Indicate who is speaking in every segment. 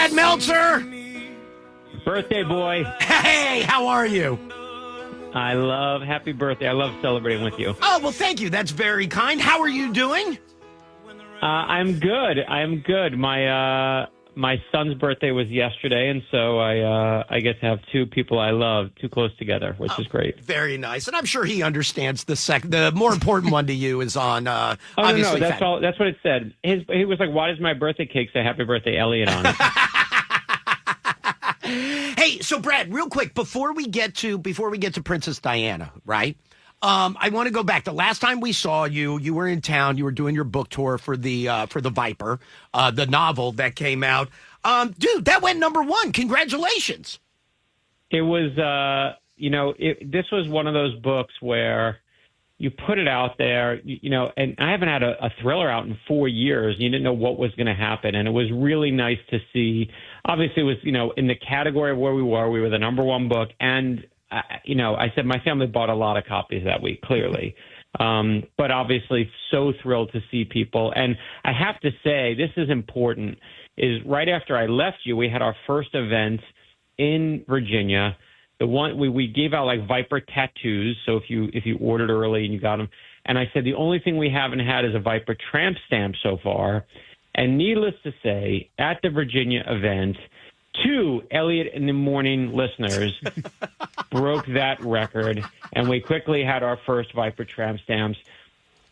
Speaker 1: Brad Meltzer.
Speaker 2: Birthday boy.
Speaker 1: Hey, how are you?
Speaker 2: Happy birthday. I love celebrating with you.
Speaker 1: Oh, well, thank you. That's very kind. How are you doing?
Speaker 2: I'm good. My son's birthday was yesterday, and so I get to have two people I love too close together, which is great.
Speaker 1: Very nice. And I'm sure he understands the more important one to you is on obviously.
Speaker 2: No, that's what it said. He was like, why does my birthday cake say happy birthday Elliot on it?
Speaker 1: Hey, so Brad, real quick, before we get to Princess Diana, right? I want to go back. The last time we saw you, you were in town. You were doing your book tour for the Viper, the novel that came out. Dude, that went #1. Congratulations.
Speaker 2: It was, this was one of those books where you put it out there, and I haven't had a thriller out in 4 years. You didn't know what was going to happen. And it was really nice to see. Obviously, it was, in the category of where we were the #1 book. And, I said my family bought a lot of copies that week, clearly. But obviously so thrilled to see people. And I have to say, this is important, is right after I left you, we had our first event in Virginia. The one we gave out like Viper tattoos. So if you ordered early and you got them, and I said the only thing we haven't had is a Viper tramp stamp so far. And needless to say, at the Virginia event, 2 Elliot in the Morning listeners broke that record, and we quickly had our first Viper tramp stamps.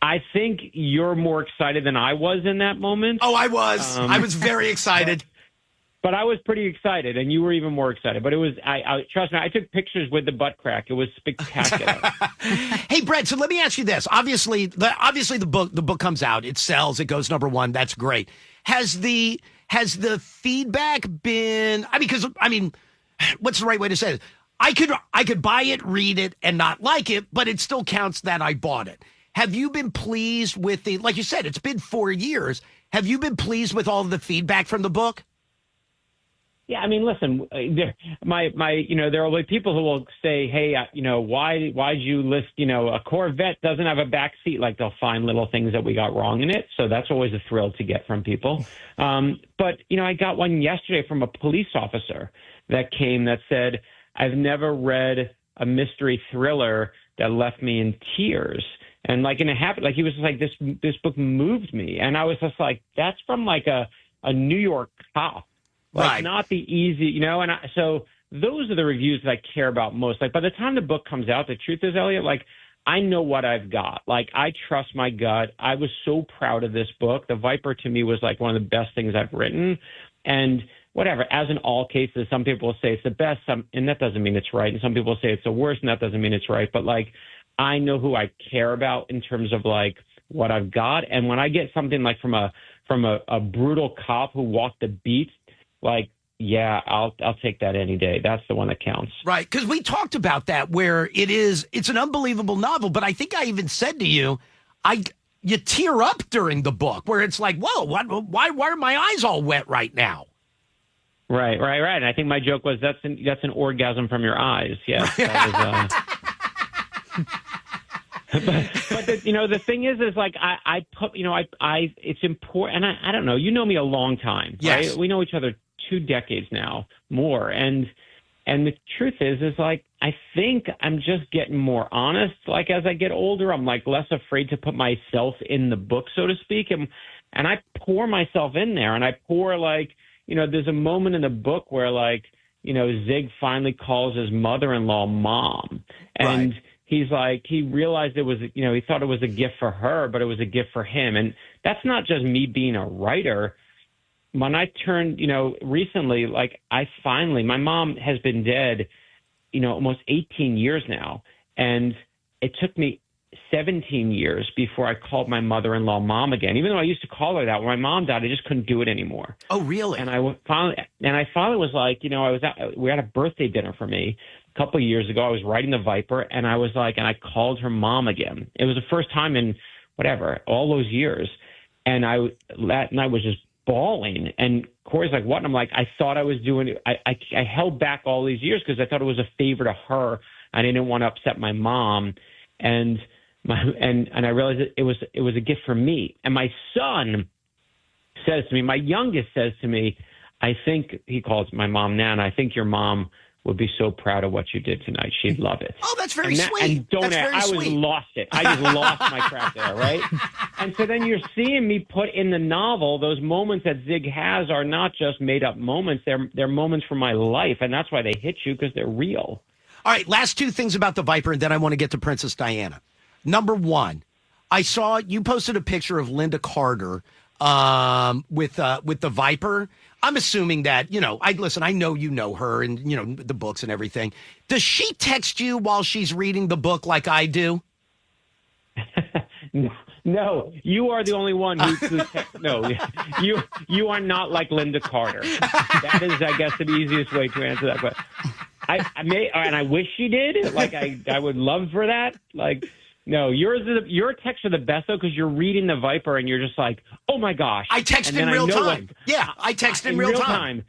Speaker 2: I think you're more excited than I was in that moment.
Speaker 1: Oh, I was. I was very excited.
Speaker 2: But I was pretty excited, and you were even more excited. But it was, I trust me, I took pictures with the butt crack. It was spectacular.
Speaker 1: Hey, Brett, so let me ask you this. Obviously, the book comes out. It sells. It goes #1. That's great. Has the feedback been, what's the right way to say it? I could buy it, read it, and not like it, but it still counts that I bought it. Have you been pleased with like you said, it's been 4 years. Have you been pleased with all of the feedback from the book?
Speaker 2: Yeah, listen, there will be people who will say, hey, why'd you list, a Corvette doesn't have a back seat? Like they'll find little things that we got wrong in it. So that's always a thrill to get from people. But, I got one yesterday from a police officer that came that said, I've never read a mystery thriller that left me in tears. And he was just like, this book moved me. And I was just like, that's from like a New York cop.
Speaker 1: Right.
Speaker 2: Not the easy, so those are the reviews that I care about most. Like, by the time the book comes out, the truth is, Elliot, I know what I've got. I trust my gut. I was so proud of this book. The Viper, to me, was one of the best things I've written. And whatever, as in all cases, some people will say it's the best, and that doesn't mean it's right. And some people say it's the worst, and that doesn't mean it's right. But, I know who I care about in terms of, what I've got. And when I get something, from a brutal cop who walked the beat, yeah, I'll take that any day. That's the one that counts.
Speaker 1: Right, because we talked about that where it's an unbelievable novel, but I think I even said to you, you tear up during the book where it's like, whoa, why are my eyes all wet right now?
Speaker 2: Right. And I think my joke was that's an orgasm from your eyes. Yeah. But the thing is I put, it's important. And I don't know, you know me a long time,
Speaker 1: yes.
Speaker 2: Right? We know each other 2 decades now, more. And the truth is I think I'm just getting more honest. As I get older, I'm less afraid to put myself in the book, so to speak. And I pour myself in there, and I pour there's a moment in the book where Zig finally calls his mother-in-law mom. And
Speaker 1: right.
Speaker 2: He's he realized it was, he thought it was a gift for her, but it was a gift for him. And that's not just me being a writer. When I turned, recently, my mom has been dead, almost 18 years now. And it took me 17 years before I called my mother-in-law mom again. Even though I used to call her that, when my mom died, I just couldn't do it anymore.
Speaker 1: Oh, really?
Speaker 2: And I finally was we had a birthday dinner for me a couple of years ago. I was writing the Viper, and I was and I called her mom again. It was the first time in all those years. And that night was just bawling. And Corey's like, what? And I'm I thought I was doing, I held back all these years because I thought it was a favor to her. I didn't want to upset my mom. And I realized it was a gift for me. And my son says to me, my youngest says to me, I think he calls my mom Nana. I think your mom would be so proud of what you did tonight. She'd love it.
Speaker 1: Oh, that's very sweet.
Speaker 2: And don't
Speaker 1: that's very
Speaker 2: I
Speaker 1: sweet.
Speaker 2: lost it. I just lost my crap there, right? And so then you're seeing me put in the novel, those moments that Zig has are not just made up moments. They're moments from my life. And that's why they hit you, because they're real.
Speaker 1: All right, last two things about the Viper, and then I want to get to Princess Diana. Number one, I saw you posted a picture of Linda Carter with the Viper. I'm assuming that, I know you know her and, the books and everything. Does she text you while she's reading the book like I do?
Speaker 2: No, you are the only one who no, you are not like Linda Carter. That is, I guess, the easiest way to answer that. But I may, and I wish she did. Like, I would love for that. Like, no, your texts are the best, though, because you're reading the Viper and you're just like, oh, my gosh.
Speaker 1: I text in real time. Yeah, I text in real time.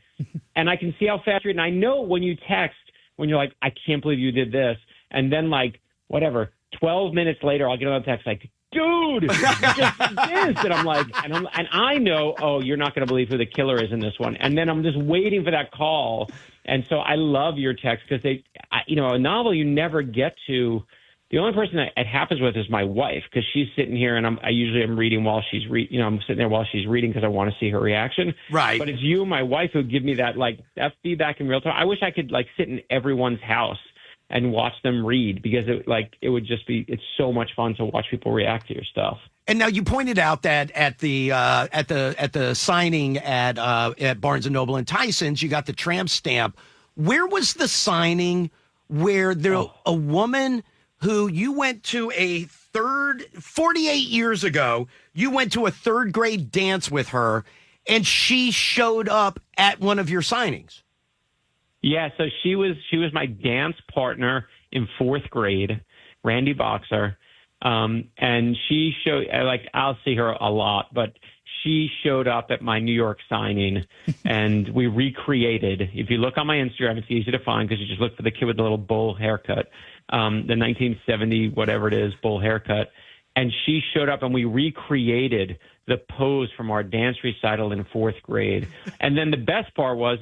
Speaker 2: And I can see how fast you're reading. I know when you text, when you're like, I can't believe you did this. And then, like, whatever, 12 minutes later, I'll get another text like, dude, you just did this. And I'm like, and I know, oh, you're not going to believe who the killer is in this one. And then I'm just waiting for that call. And so I love your text because a novel you never get to. The only person that it happens with is my wife, because she's sitting here and I usually am reading while she's reading. I'm sitting there while she's reading because I want to see her reaction.
Speaker 1: Right.
Speaker 2: But it's you and my wife who give me that feedback in real time. I wish I could sit in everyone's house and watch them read, because it would just be, it's so much fun to watch people react to your stuff.
Speaker 1: And now you pointed out that at the signing at Barnes and Noble and Tyson's, you got the tramp stamp. Where was the signing where a woman who you went to 48 years ago, you went to a third grade dance with her, and she showed up at one of your signings?
Speaker 2: Yeah, so she was my dance partner in fourth grade, Randy Boxer, and she showed, I'll see her a lot, but she showed up at my New York signing, and we recreated. If you look on my Instagram, it's easy to find because you just look for the kid with the little bowl haircut, the 1970 whatever it is bowl haircut, and she showed up, and we recreated the pose from our dance recital in fourth grade. And then the best part was,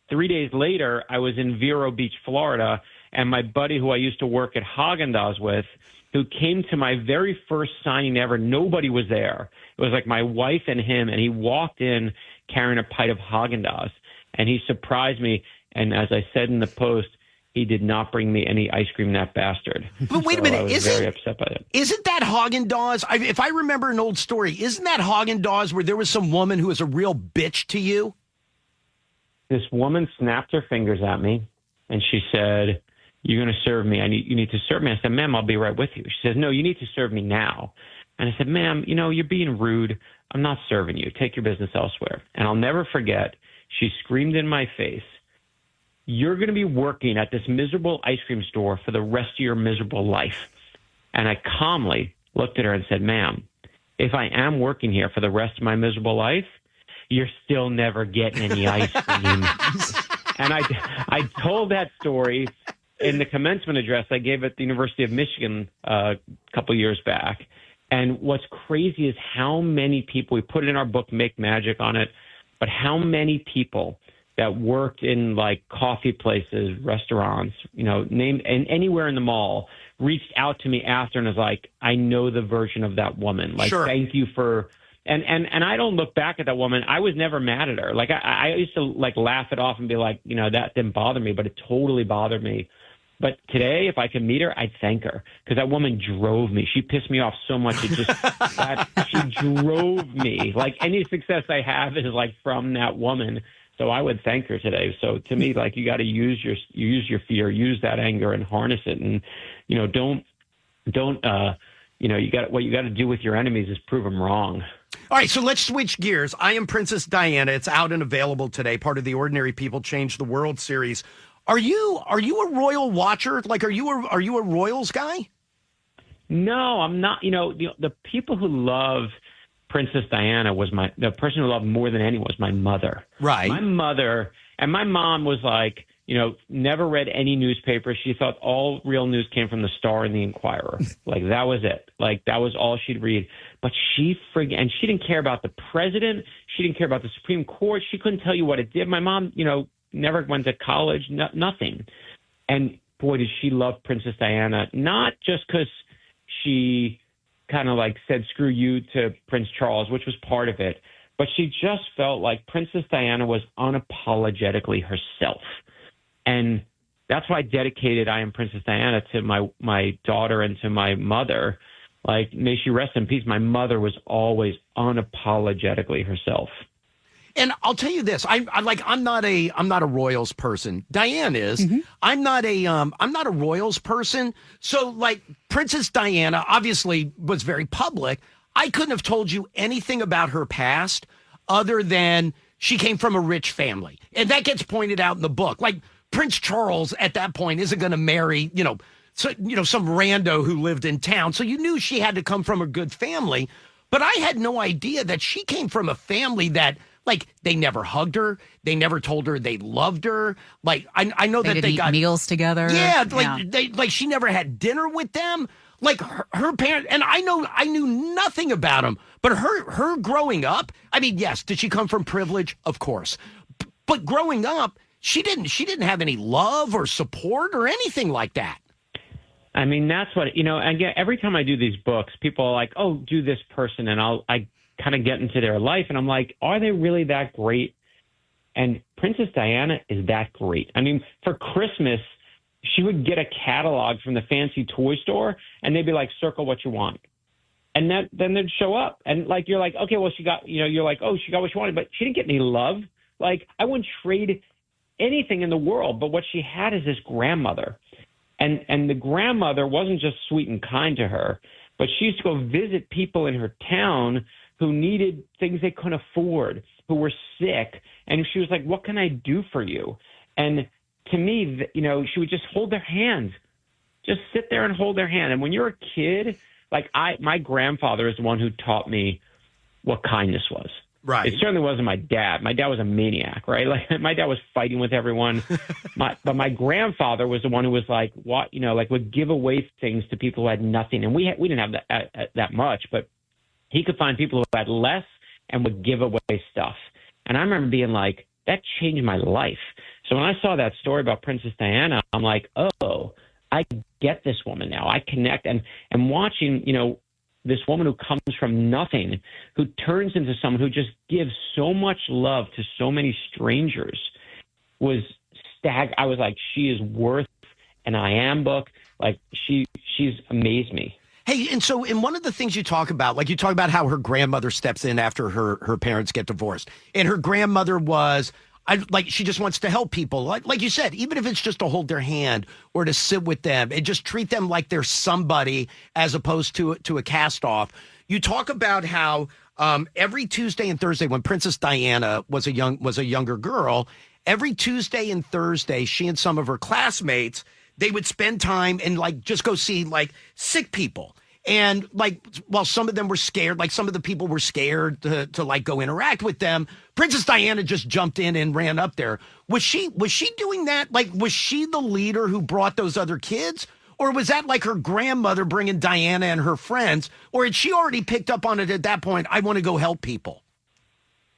Speaker 2: 3 days later, I was in Vero Beach, Florida, and my buddy who I used to work at Haagen-Dazs with, who came to my very first signing ever, nobody was there. It was like my wife and him, and he walked in carrying a pint of Haagen-Dazs, and he surprised me. And as I said in the post, he did not bring me any ice cream, that bastard.
Speaker 1: But wait a minute,
Speaker 2: I was very upset by it.
Speaker 1: Isn't that Haagen-Dazs? If I remember an old story, isn't that Haagen-Dazs where there was some woman who was a real bitch to you?
Speaker 2: This woman snapped her fingers at me, and she said, "You're going to serve me. You need to serve me." I said, "Ma'am, I'll be right with you." She says, "No, you need to serve me now." And I said, "Ma'am, you're being rude. I'm not serving you. Take your business elsewhere." And I'll never forget, she screamed in my face, "You're going to be working at this miserable ice cream store for the rest of your miserable life." And I calmly looked at her and said, "Ma'am, if I am working here for the rest of my miserable life, you're still never getting any ice cream." And I told that story in the commencement address I gave at the University of Michigan a couple years back. And what's crazy is how many people, we put it in our book, Make Magic on it, but how many people that worked in coffee places, restaurants, name and anywhere in the mall, reached out to me after and was like, "I know the version of that woman.
Speaker 1: Sure.
Speaker 2: Thank you for." And I don't look back at that woman. I was never mad at her. I used to laugh it off and be like, that didn't bother me, but it totally bothered me. But today, if I could meet her, I'd thank her, because that woman drove me. She pissed me off so much. It just she drove me. Any success I have is from that woman. So I would thank her today. So to me, you got to use your fear, use that anger, and harness it. And don't what you got to do with your enemies is prove them wrong.
Speaker 1: All right, so let's switch gears. I Am Princess Diana. It's out and available today, part of the Ordinary People Change the World series. Are you a royal watcher? Are you a royals guy?
Speaker 2: No, I'm not. The people who love Princess Diana the person who loved more than anyone was my mother.
Speaker 1: Right.
Speaker 2: My mother, and my mom was never read any newspaper. She thought all real news came from the Star and the Inquirer. That was it. That was all she'd read. but she didn't care about the president. She didn't care about the Supreme Court. She couldn't tell you what it did. My mom, never went to college, nothing. And boy, did she love Princess Diana, not just because she kind of like said, screw you to Prince Charles, which was part of it, but she just felt like Princess Diana was unapologetically herself. And that's why I dedicated I Am Princess Diana to my daughter and to my mother. Like, may she rest in peace. My mother was always unapologetically herself.
Speaker 1: And I'll tell you this: I'm not a royals person. Diane is. Mm-hmm. I'm not a royals person. So, like, Princess Diana obviously was very public. I couldn't have told you anything about her past other than she came from a rich family, and that gets pointed out in the book. Like, Prince Charles at that point isn't going to marry, some rando who lived in town. So you knew she had to come from a good family. But I had no idea that she came from a family that, like, they never hugged her. They never told her they loved her. Like, I know that they got
Speaker 3: meals together.
Speaker 1: Yeah, she never had dinner with them. Like, her parents, and I knew nothing about them. But her growing up, I mean, yes, did she come from privilege? Of course. But growing up, she didn't have any love or support or anything like that.
Speaker 2: I mean, that's what, again, every time I do these books, people are like, oh, do this person. And I kind of get into their life. And I'm like, are they really that great? And Princess Diana is that great. I mean, for Christmas, she would get a catalog from the fancy toy store and they'd be like, circle what you want. And then they'd show up. And like, you're like, okay, well, she got, you're like, oh, she got what she wanted, but she didn't get any love. Like, I wouldn't trade anything in the world. But what she had is this grandmother. And the grandmother wasn't just sweet and kind to her, but she used to go visit people in her town who needed things they couldn't afford, who were sick. And she was like, what can I do for you? And to me, she would just hold their hands, just sit there and hold their hand. And when you're a kid, like my grandfather is the one who taught me what kindness was.
Speaker 1: Right.
Speaker 2: It certainly wasn't my dad. My dad was a maniac, right? Like, my dad was fighting with everyone. But my grandfather was the one who was like, what, would give away things to people who had nothing. And we didn't have that much, but he could find people who had less and would give away stuff. And I remember being like, that changed my life. So when I saw that story about Princess Diana, I'm like, oh, I get this woman now. I connect. And watching, this woman who comes from nothing, who turns into someone who just gives so much love to so many strangers, was I was like, she is worth an I Am book. Like, she's amazed me.
Speaker 1: Hey, and so in one of the things you talk about, like, you talk about how her grandmother steps in after her parents get divorced, and her grandmother was, she just wants to help people. Like you said, even if it's just to hold their hand or to sit with them and just treat them like they're somebody as opposed to a cast off. You talk about how every Tuesday and Thursday, when Princess Diana was a younger girl, every Tuesday and Thursday, she and some of her classmates, they would spend time and just go see sick people. And while some of them were scared, some of the people were scared to go interact with them, Princess Diana just jumped in and ran up there. Was she doing that? Was she the leader who brought those other kids? Or was that her grandmother bringing Diana and her friends? Or had she already picked up on it at that point? I want to go help people.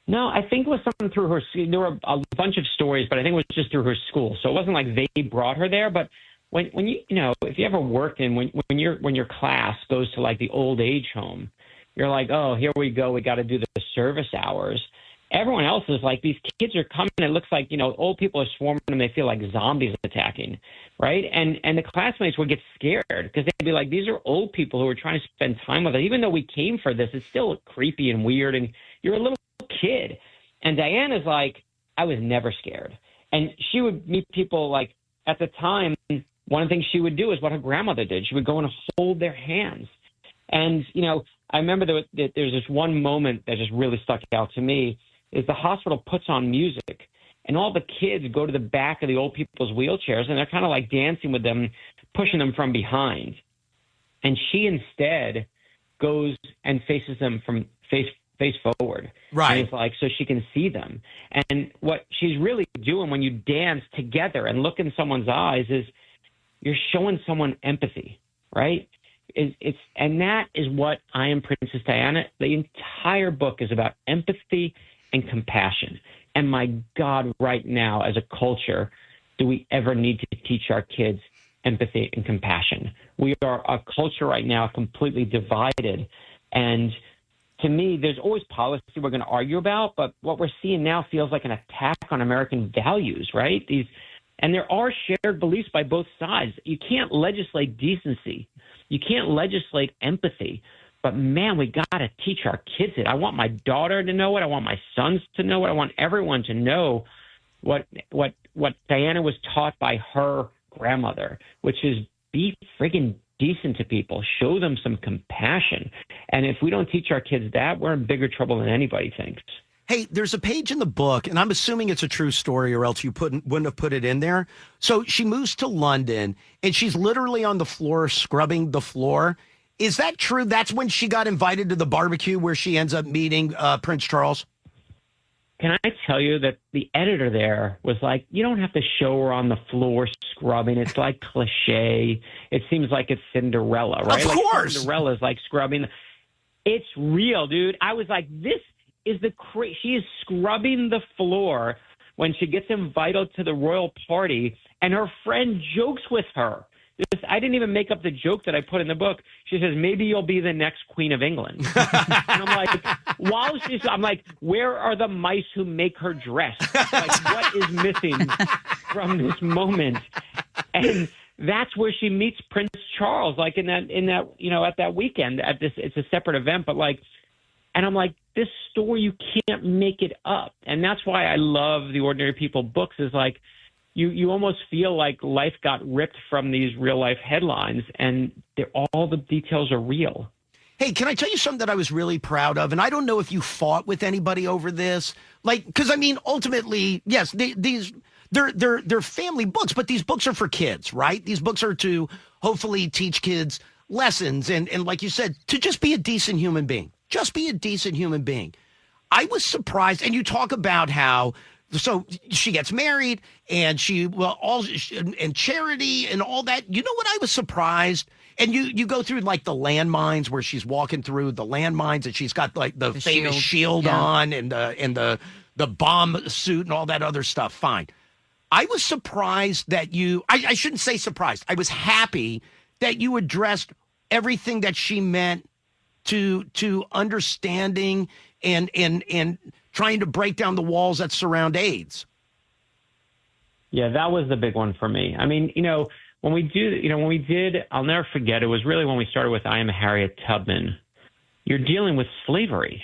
Speaker 2: No, I think it was something through her. There were a bunch of stories, but I think it was just through her school. So it wasn't like they brought her there, but when you if you ever work in when your class goes to the old age home, you're like, oh, here we go, we got to do the service hours. Everyone else is like, these kids are coming. It looks like old people are swarming and they feel like zombies attacking, right? And the classmates would get scared because they'd be like, these are old people who are trying to spend time with us. Even though we came for this, it's still creepy and weird, and you're a little kid. And Diana's like, I was never scared, and she would meet people at the time. One of the things she would do is what her grandmother did. She would go and hold their hands. And, I remember there's this one moment that just really stuck out to me is the hospital puts on music and all the kids go to the back of the old people's wheelchairs and they're kind of dancing with them, pushing them from behind. And she instead goes and faces them from face forward.
Speaker 1: Right.
Speaker 2: And it's so she can see them. And what she's really doing when you dance together and look in someone's eyes is, you're showing someone empathy, right? And that is what I Am Princess Diana. The entire book is about empathy and compassion. And my God, right now, as a culture, do we ever need to teach our kids empathy and compassion? We are a culture right now completely divided. And to me, there's always policy we're going to argue about, but what we're seeing now feels like an attack on American values, right? And there are shared beliefs by both sides. You can't legislate decency. You can't legislate empathy. But, man, we got to teach our kids it. I want my daughter to know it. I want my sons to know it. I want everyone to know what Diana was taught by her grandmother, which is be friggin' decent to people. Show them some compassion. And if we don't teach our kids that, we're in bigger trouble than anybody thinks.
Speaker 1: Hey, there's a page in the book, and I'm assuming it's a true story or else you wouldn't have put it in there. So she moves to London, and she's literally on the floor scrubbing the floor. Is that true? That's when she got invited to the barbecue where she ends up meeting Prince Charles?
Speaker 2: Can I tell you that the editor there was like, you don't have to show her on the floor scrubbing. It's like cliche. It seems like it's Cinderella, right?
Speaker 1: Of course.
Speaker 2: Cinderella's like scrubbing. It's real, dude. I was like, this is she is scrubbing the floor when she gets invited to the royal party, and her friend jokes with her. I didn't even make up the joke that I put in the book. She says, maybe you'll be the next Queen of England. And I'm like, I'm like, where are the mice who make her dress? Like, what is missing from this moment? And that's where she meets Prince Charles, like in that, at that weekend it's a separate event, but like, and I'm like, this story, you can't make it up. And that's why I love the Ordinary People books is like, you almost feel like life got ripped from these real life headlines, and all the details are real.
Speaker 1: Hey, can I tell you something that I was really proud of? And I don't know if you fought with anybody over this, like, because I mean, ultimately, yes, they're family books, but these books are for kids, right? These books are to hopefully teach kids lessons, and like you said, to just be a decent human being. Just be a decent human being. I was surprised, and you talk about how. So she gets married, and and charity and all that. You know what I was surprised? And you go through like the landmines where she's walking through the landmines, and she's got like the famous shield on and the bomb suit and all that other stuff. Fine. I was surprised that I shouldn't say surprised. I was happy that you addressed everything that she meant to understanding and trying to break down the walls that surround AIDS.
Speaker 2: Yeah, that was the big one for me. I mean, when we did, I'll never forget, it was really when we started with I Am Harriet Tubman. You're dealing with slavery,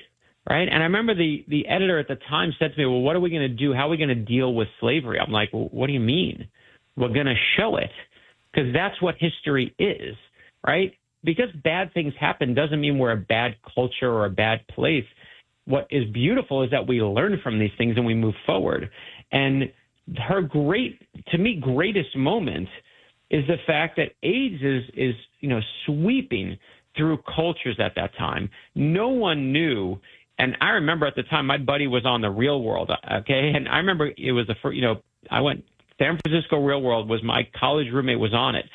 Speaker 2: right? And I remember the editor at the time said to me, well, what are we going to do? How are we going to deal with slavery? I'm like, well, what do you mean? We're going to show it, because that's what history is, right? Because bad things happen doesn't mean we're a bad culture or a bad place. What is beautiful is that we learn from these things and we move forward. And her greatest moment is the fact that AIDS is sweeping through cultures at that time. No one knew. And I remember at the time, my buddy was on the Real World. Okay. And I remember it was the first, I went, San Francisco Real World was my college roommate was on it.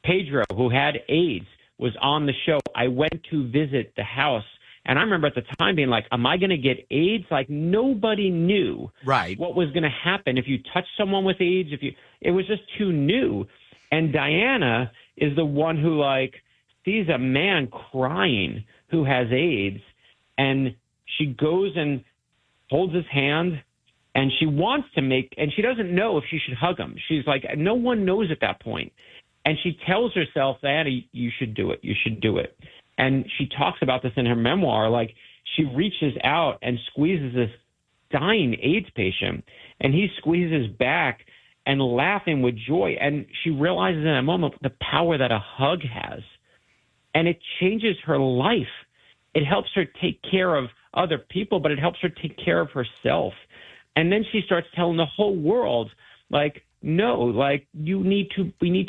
Speaker 2: Pedro, who had AIDS, was on the show. I went to visit the house. And I remember at the time being like, am I going to get AIDS? Like nobody knew what was going to happen if you touch someone with AIDS. It was just too new. And Diana is the one who like sees a man crying who has AIDS, and she goes and holds his hand, and she wants to and she doesn't know if she should hug him. She's like, no one knows at that point. And she tells herself, Diana, you should do it. You should do it. And she talks about this in her memoir. Like she reaches out and squeezes this dying AIDS patient, and he squeezes back and laughing with joy. And she realizes in that moment the power that a hug has. And it changes her life. It helps her take care of other people, but it helps her take care of herself. And then she starts telling the whole world, like, no, like we need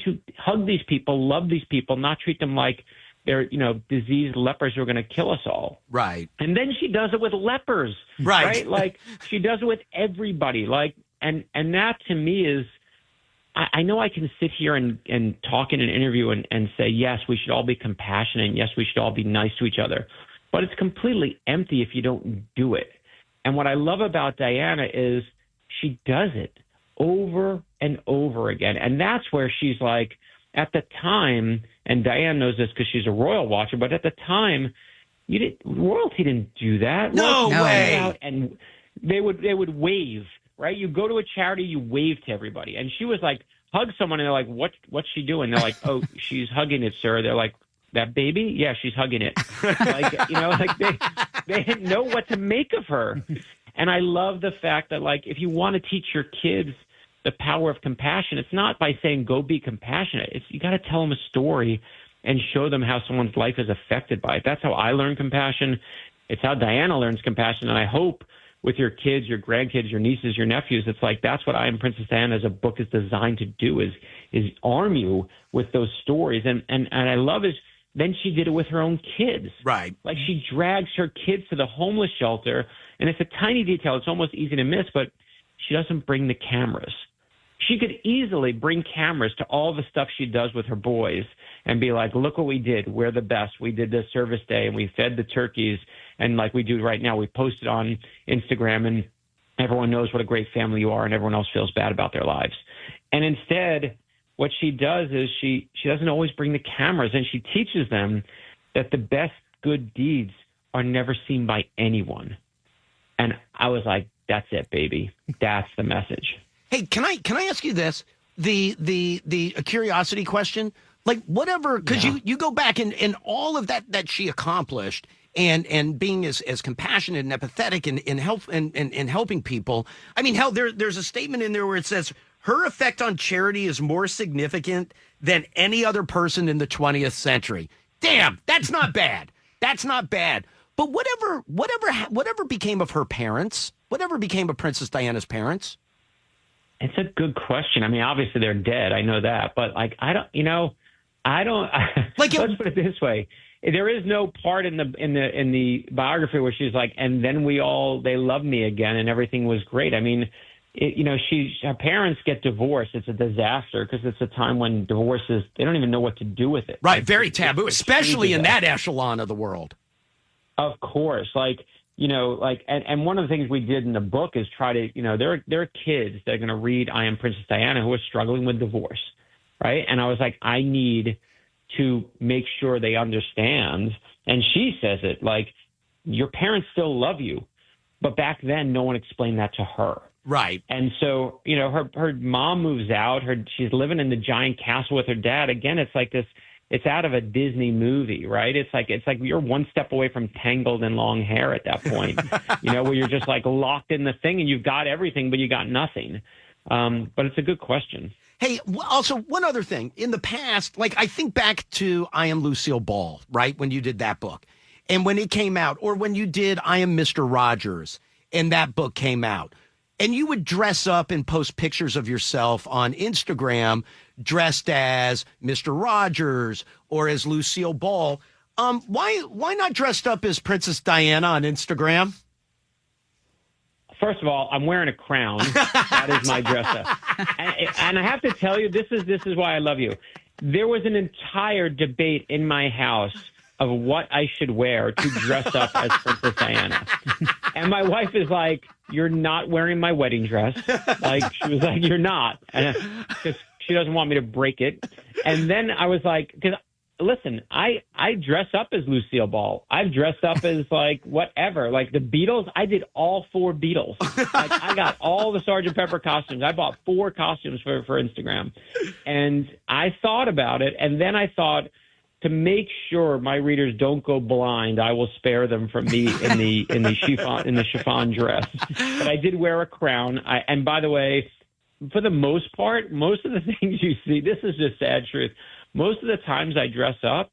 Speaker 2: to hug these people, love these people, not treat them like they're, diseased lepers who are going to kill us all.
Speaker 1: Right.
Speaker 2: And then she does it with lepers. Right. Like she does it with everybody. Like, and that to me is, I know I can sit here and talk in an interview and say, yes, we should all be compassionate. And yes, we should all be nice to each other. But it's completely empty if you don't do it. And what I love about Diana is she does it over and over again. And that's where she's like, at the time, and Diane knows this because she's a royal watcher, but at the time, royalty didn't do that.
Speaker 1: No way.
Speaker 2: Out and they would wave, right? You go to a charity, you wave to everybody. And she was like, hug someone, and they're like, what's she doing? They're like, oh, she's hugging it, sir. They're like, that baby? Yeah, she's hugging it. Like, like they didn't know what to make of her. And I love the fact that, like, if you want to teach your kids the power of compassion, it's not by saying, go be compassionate. You got to tell them a story and show them how someone's life is affected by it. That's how I learn compassion. It's how Diana learns compassion. And I hope with your kids, your grandkids, your nieces, your nephews, it's like, that's what I Am Princess Diana as a book is designed to do, is arm you with those stories. And I love is then she did it with her own kids.
Speaker 1: Right.
Speaker 2: Like, she drags her kids to the homeless shelter. And it's a tiny detail. It's almost easy to miss, but she doesn't bring the cameras. She could easily bring cameras to all the stuff she does with her boys and be like, look what we did. We're the best. We did this service day and we fed the turkeys. And like we do right now, we post it on Instagram and everyone knows what a great family you are and everyone else feels bad about their lives. And instead, what she does is she doesn't always bring the cameras, and she teaches them that the best good deeds are never seen by anyone. And I was like, that's it, baby. That's the message.
Speaker 1: Hey, can I ask you this? The a curiosity question, like whatever, because you go back and all of that she accomplished and being as compassionate and empathetic and helping people. I mean, hell, there's a statement in there where it says her effect on charity is more significant than any other person in the 20th century. Damn, that's not bad. That's not bad. But whatever became of her parents? Whatever became of Princess Diana's parents?
Speaker 2: It's a good question. I mean, obviously they're dead. I know that, but like, I don't. Like, let's put it this way: there is no part in the biography where she's like, and then they loved me again, and everything was great. I mean, her parents get divorced. It's a disaster because it's a time when divorces, they don't even know what to do with it.
Speaker 1: Right, very taboo, especially in that echelon of the world.
Speaker 2: Of course, and one of the things we did in the book is try to, there are kids that are going to read I Am Princess Diana who are struggling with divorce, right? And I was like, I need to make sure they understand. And she says it, like, your parents still love you, but back then no one explained that to her.
Speaker 1: Right.
Speaker 2: And so, her mom moves out. She's living in the giant castle with her dad. Again, it's like this. It's out of a Disney movie, right? It's like you're one step away from Tangled and Long Hair at that point, where you're just like locked in the thing and you've got everything, but you got nothing. But it's a good question.
Speaker 1: Hey, also one other thing. In the past, like I think back to I Am Lucille Ball, right? When you did that book and when it came out, or when you did I Am Mr. Rogers and that book came out. And you would dress up and post pictures of yourself on Instagram dressed as Mr. Rogers or as Lucille Ball. Why not dressed up as Princess Diana on Instagram?
Speaker 2: First of all, I'm wearing a crown. That is my dress up. And I have to tell you, this is why I love you. There was an entire debate in my house of what I should wear to dress up as Princess Diana. And my wife is like, you're not wearing my wedding dress. Like, she was like, you're not. Because she doesn't want me to break it. And then I was like, because listen, I dress up as Lucille Ball. I've dressed up as like whatever, like the Beatles. I did all 4 Beatles. Like, I got all the Sgt. Pepper costumes. I bought 4 costumes for Instagram. And I thought about it. And then I thought, to make sure my readers don't go blind, I will spare them from me in the chiffon dress. But I did wear a crown. And by the way, for the most part, most of the things you see, this is just sad truth. Most of the times I dress up,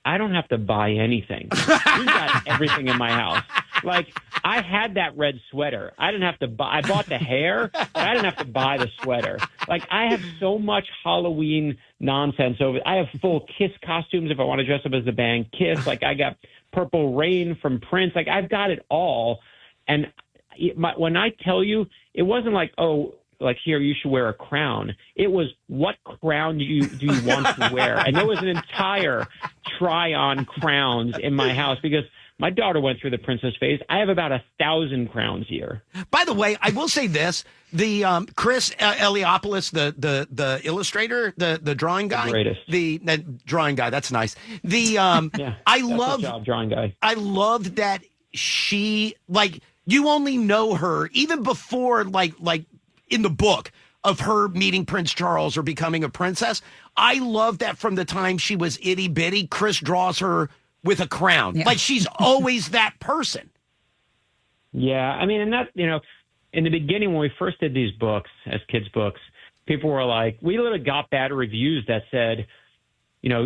Speaker 2: I don't have to buy anything. We've got everything in my house. Like, I had that red sweater. I didn't have to buy. I bought the hair, but I didn't have to buy the sweater. Like, I have so much Halloween nonsense over. I have full Kiss costumes if I want to dress up as the band Kiss. Like, I got Purple Rain from Prince. Like, I've got it all. And when I tell you, it wasn't like, oh, like, here, you should wear a crown. It was, what crown do you want to wear? And there was an entire try-on crowns in my house because my daughter went through the princess phase. I have about 1,000 crowns here.
Speaker 1: By the way, I will say this: the Chris Eliopoulos, the illustrator, the drawing guy, the drawing guy. That's nice. I love
Speaker 2: drawing guy.
Speaker 1: I loved that she, like, you only know her even before like in the book of her meeting Prince Charles or becoming a princess. I love that from the time she was itty bitty, Chris draws her with a crown. Yeah. Like, she's always that person.
Speaker 2: Yeah. I mean, and that, in the beginning, when we first did these books as kids' books, people were like, we literally got bad reviews that said,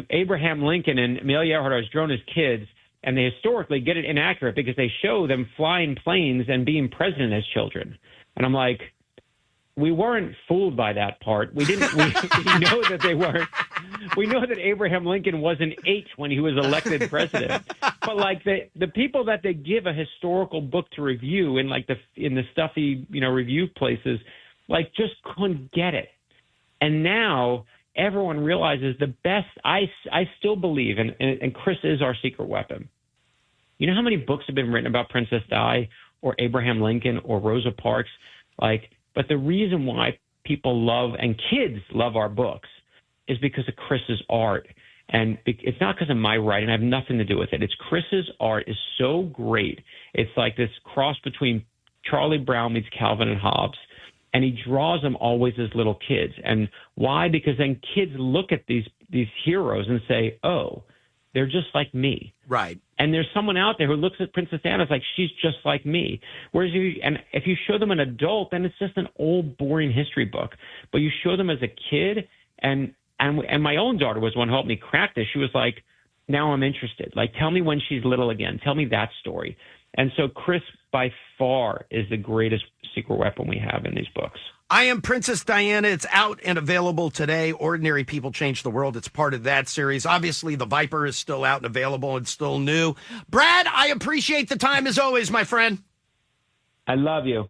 Speaker 2: Abraham Lincoln and Amelia Earhart are drawn as kids, and they historically get it inaccurate because they show them flying planes and being president as children. And I'm like, we weren't fooled by that part. We didn't. We know that they weren't. We know that Abraham Lincoln wasn't 8 when he was elected president. But like the people that they give a historical book to review in the stuffy review places, like, just couldn't get it. And now everyone realizes the best. I still believe, and Chris is our secret weapon. You know how many books have been written about Princess Di or Abraham Lincoln or Rosa Parks, But the reason why people love and kids love our books is because of Chris's art. And it's not because of my writing. I have nothing to do with it. It's Chris's art is so great. It's like this cross between Charlie Brown meets Calvin and Hobbes. And he draws them always as little kids. And why? Because then kids look at these heroes and say, oh, they're just like me.
Speaker 1: Right.
Speaker 2: And there's someone out there who looks at Princess Anne as like, she's just like me. Whereas if you show them an adult, then it's just an old, boring history book. But you show them as a kid, and my own daughter was one who helped me crack this. She was like, now I'm interested. Like, tell me when she's little again. Tell me that story. And so Chris, by far, is the greatest secret weapon we have in these books.
Speaker 1: I Am Princess Diana. It's out and available today. Ordinary People Change the World. It's part of that series. Obviously, The Viper is still out and available and still new. Brad, I appreciate the time as always, my friend.
Speaker 2: I love you.